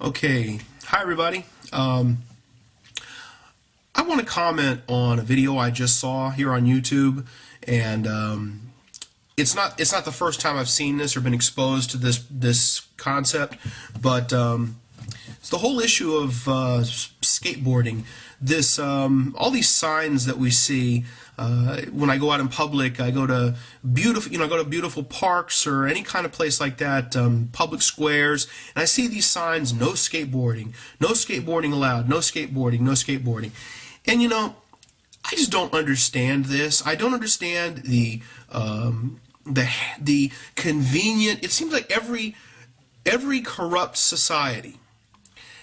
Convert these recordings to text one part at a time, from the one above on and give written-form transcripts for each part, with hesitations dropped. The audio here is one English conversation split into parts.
Okay, hi everybody. I want to comment on a video I just saw here on YouTube, and it's not the first time I've seen this or been exposed to this concept, but it's the whole issue of skateboarding. This all these signs that we see when I go out in public. I go to beautiful parks or any kind of place like that, public squares, and I see these signs: no skateboarding, no skateboarding allowed, no skateboarding, no skateboarding. And I just don't understand this. I don't understand the convenient. It seems like every corrupt society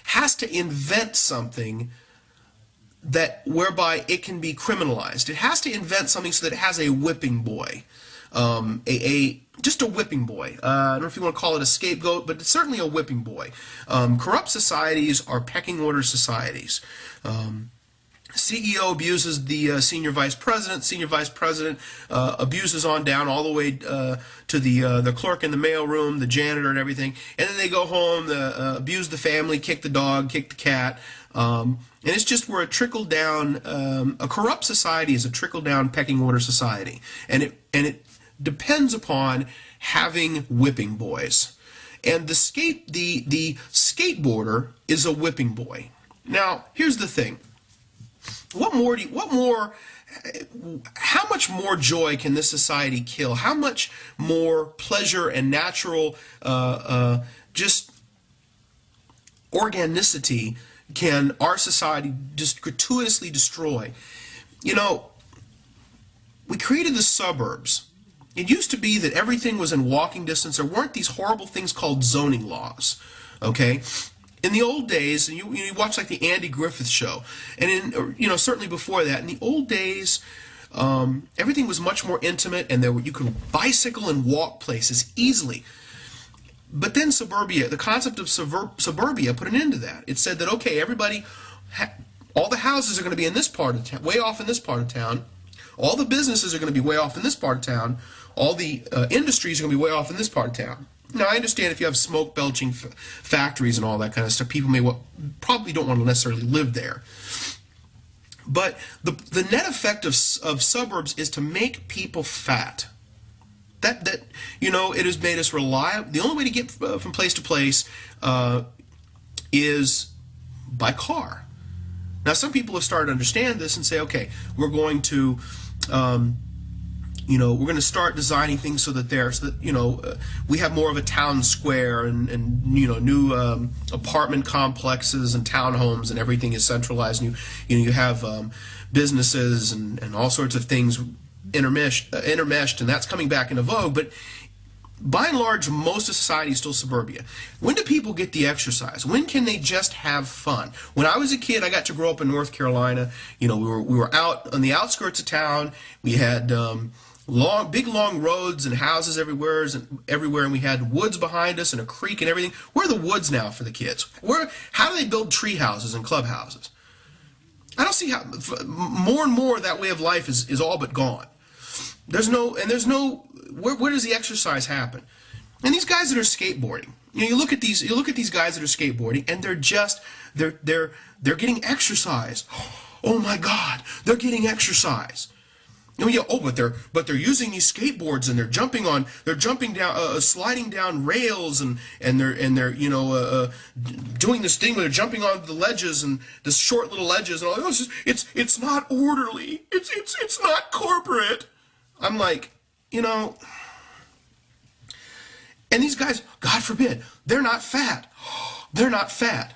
has to invent something that whereby it can be criminalized. It has to invent something so that it has a whipping boy, just a whipping boy. I don't know if you want to call it a scapegoat, but it's certainly a whipping boy. Corrupt societies are pecking order societies. CEO abuses the senior vice president abuses on down all the way to the clerk in the mailroom, the janitor, and everything, and then they go home, abuse the family, kick the dog, kick the cat, and it's just we're a trickle down. A corrupt society is a trickle down pecking order society, and it depends upon having whipping boys, and the skateboarder is a whipping boy. Now here's the thing. How much more joy can this society kill? How much more pleasure and natural just organicity can our society just gratuitously destroy? We created the suburbs. It used to be that everything was in walking distance. There weren't these horrible things called zoning laws, okay? In the old days, and you watch like the Andy Griffith Show, and certainly before that, in the old days, everything was much more intimate, and you could bicycle and walk places easily. But then suburbia, the concept of suburbia, put an end to that. It said that okay, all the houses are going to be in this part of town, way off in this part of town. All the businesses are going to be way off in this part of town. All the industries are going to be way off in this part of town. Now, I understand if you have smoke belching factories and all that kind of stuff, people probably don't want to necessarily live there. But the net effect of suburbs is to make people fat. It has made us reliable. The only way to get from place to place is by car. Now, some people have started to understand this and say, okay, we're going to we're going to start designing things so that we have more of a town square and new apartment complexes and townhomes, and everything is centralized. And you have businesses and all sorts of things intermeshed, and that's coming back into vogue. But by and large, most of society is still suburbia. When do people get the exercise? When can they just have fun? When I was a kid, I got to grow up in North Carolina. We were out on the outskirts of town. We had big long roads and houses everywhere, and we had woods behind us and a creek and everything. Where are the woods now for the kids? How do they build tree houses and clubhouses? I don't see how. More and more that way of life is all but gone. There's no where does the exercise happen? And these guys that are skateboarding, you look at these guys that are skateboarding, and they're getting exercise. Oh my God, they're getting exercise. But they're using these skateboards, and they're jumping down, sliding down rails, and they're doing this thing where they're jumping on the ledges, and the short little ledges, and all. It's not orderly. It's not corporate. I'm like, and these guys, God forbid, they're not fat. They're not fat.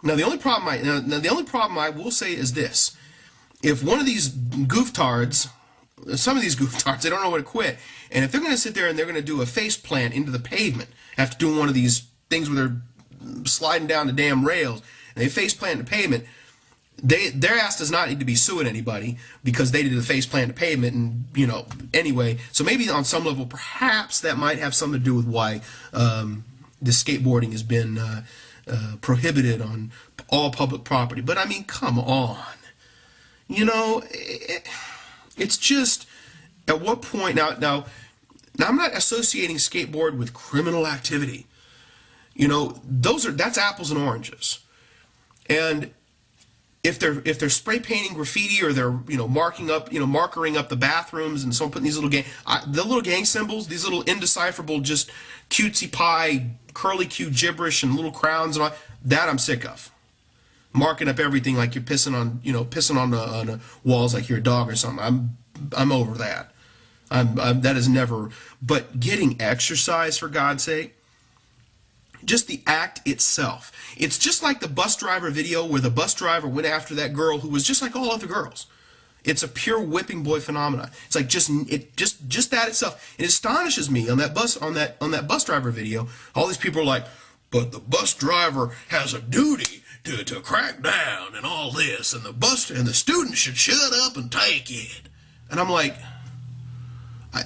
Now the only problem I will say is this: if one of these gooftards, some of these gooftards, they don't know where to quit, and if they're going to sit there and they're going to do a face plant into the pavement after doing one of these things where they're sliding down the damn rails, and they face plant in the pavement, their ass does not need to be suing anybody because they did the face plant in the pavement, and anyway. So maybe on some level, perhaps that might have something to do with why the skateboarding has been prohibited on all public property. But I mean, come on, it's just, at what point now I'm not associating skateboard with criminal activity. You know, that's apples and oranges. And if they're spray painting graffiti, or they're, you know, markering up the bathrooms, and someone putting these the little gang symbols, these little indecipherable, just cutesy pie, curly Q gibberish and little crowns and all that, I'm sick of. Marking up everything like you're pissing on the walls like you're a dog or something. I'm over that. That is never. But getting exercise, for God's sake. Just the act itself. It's just like the bus driver video where the bus driver went after that girl who was just like all other girls. It's a pure whipping boy phenomenon. It's like just that itself. It astonishes me on that bus driver video. All these people are like, but the bus driver has a duty to crack down and all this, and the student should shut up and take it. And I'm like,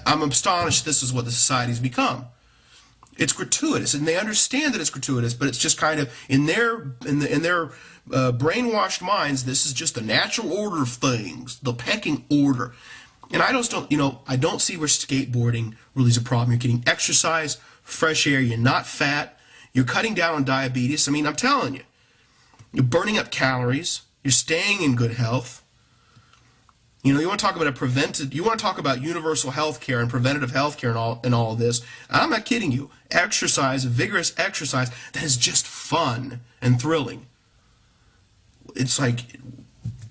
I'm astonished this is what the society's become. It's gratuitous, and they understand that it's gratuitous, but it's just kind of in their brainwashed minds. This is just the natural order of things, the pecking order. And I don't see where skateboarding really is a problem. You're getting exercise, fresh air. You're not fat. You're cutting down on diabetes. I mean, I'm telling you, you're burning up calories. You're staying in good health. You know, you want to talk about you want to talk about universal health care and preventative health care and all of this. I'm not kidding you. Exercise, vigorous exercise, that is just fun and thrilling. It's like,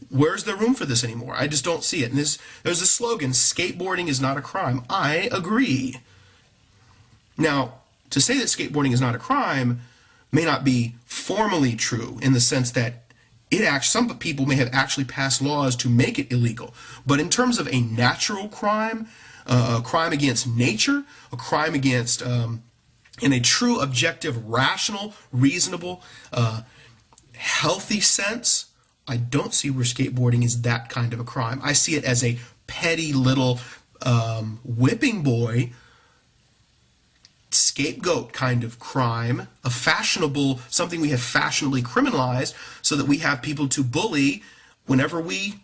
where's there room for this anymore? I just don't see it. And there's a slogan, skateboarding is not a crime. I agree. Now, to say that skateboarding is not a crime may not be formally true, in the sense that some people may have actually passed laws to make it illegal. But in terms of a natural crime, a crime against nature, a crime against, in a true, objective, rational, reasonable, healthy sense, I don't see where skateboarding is that kind of a crime. I see it as a petty little whipping boy, scapegoat kind of crime, something we have fashionably criminalized so that we have people to bully whenever we,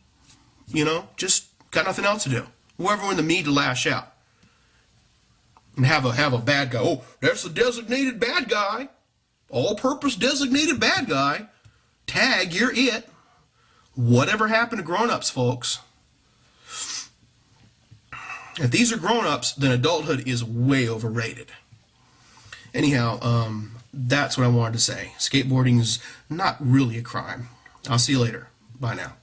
just got nothing else to do. Whoever in the need to lash out. And have a bad guy. Oh, that's the designated bad guy. All-purpose designated bad guy. Tag, you're it. Whatever happened to grown-ups, folks? If these are grown-ups, then adulthood is way overrated. Anyhow, that's what I wanted to say. Skateboarding is not really a crime. I'll see you later. Bye now.